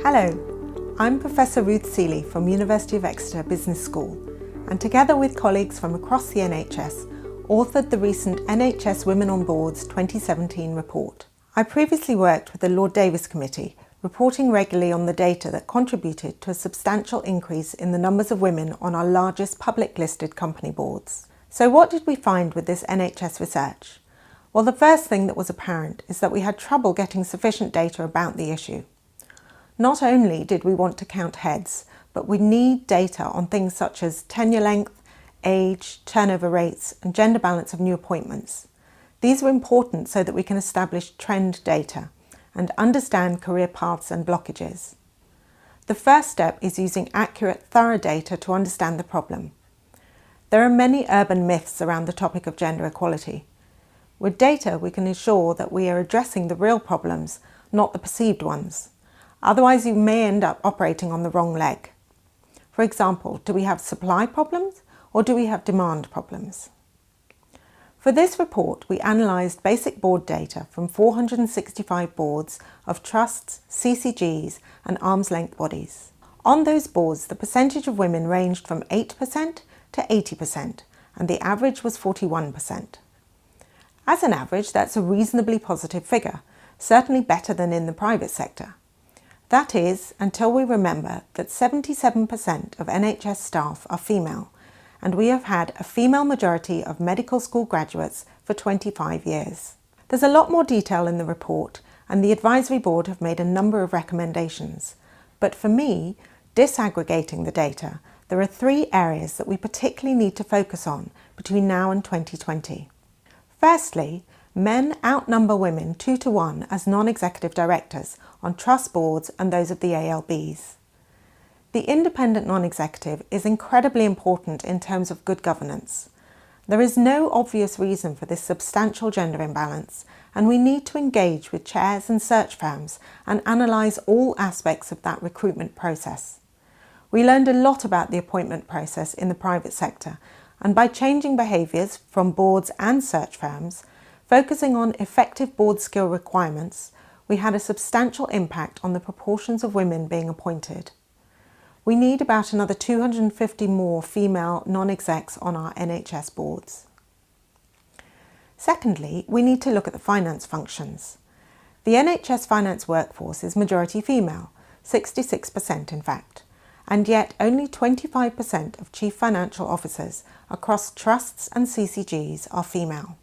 Hello, I'm Professor Ruth Seeley from University of Exeter Business School, and together with colleagues from across the NHS, authored the recent NHS Women on Boards 2017 report. I previously worked with the Lord Davis Committee, reporting regularly on the data that contributed to a substantial increase in the numbers of women on our largest public listed company boards. So what did we find with this NHS research? Well, the first thing that was apparent is that we had trouble getting sufficient data about the issue. Not only did we want to count heads, but we need data on things such as tenure length, age, turnover rates, and gender balance of new appointments. These are important so that we can establish trend data and understand career paths and blockages. The first step is using accurate, thorough data to understand the problem. There are many urban myths around the topic of gender equality. With data, we can ensure that we are addressing the real problems, not the perceived ones. Otherwise, you may end up operating on the wrong leg. For example, do we have supply problems or do we have demand problems? For this report, we analysed basic board data from 465 boards of trusts, CCGs and arm's length bodies. On those boards, the percentage of women ranged from 8% to 80%, and the average was 41%. As an average, that's a reasonably positive figure, certainly better than in the private sector. That is, until we remember that 77% of NHS staff are female, and we have had a female majority of medical school graduates for 25 years. There's a lot more detail in the report, and the advisory board have made a number of recommendations. But for me, disaggregating the data, there are three areas that we particularly need to focus on between now and 2020. Firstly, men outnumber women 2-to-1 as non-executive directors on trust boards and those of the ALBs. The independent non-executive is incredibly important in terms of good governance. There is no obvious reason for this substantial gender imbalance, and we need to engage with chairs and search firms and analyse all aspects of that recruitment process. We learned a lot about the appointment process in the private sector, and by changing behaviours from boards and search firms, focusing on effective board skill requirements, we had a substantial impact on the proportions of women being appointed. We need about another 250 more female non-execs on our NHS boards. Secondly, we need to look at the finance functions. The NHS finance workforce is majority female, 66% in fact, and yet only 25% of chief financial officers across trusts and CCGs are female.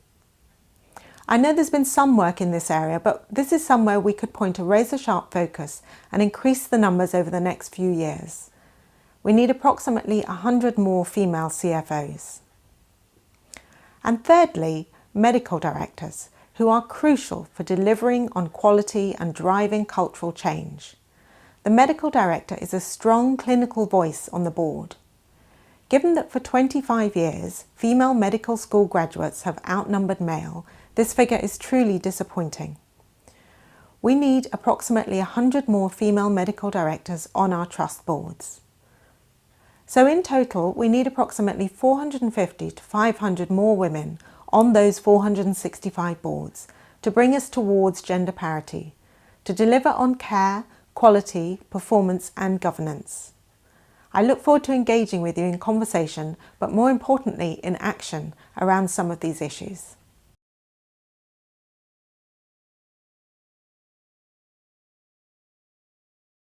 I know there's been some work in this area, but this is somewhere we could point a razor-sharp focus and increase the numbers over the next few years. We need approximately 100 more female CFOs. And thirdly, medical directors, who are crucial for delivering on quality and driving cultural change. The medical director is a strong clinical voice on the board. Given that for 25 years, female medical school graduates have outnumbered male, this figure is truly disappointing. We need approximately 100 more female medical directors on our trust boards. So in total, we need approximately 450 to 500 more women on those 465 boards to bring us towards gender parity, to deliver on care, quality, performance and governance. I look forward to engaging with you in conversation, but more importantly in action around some of these issues.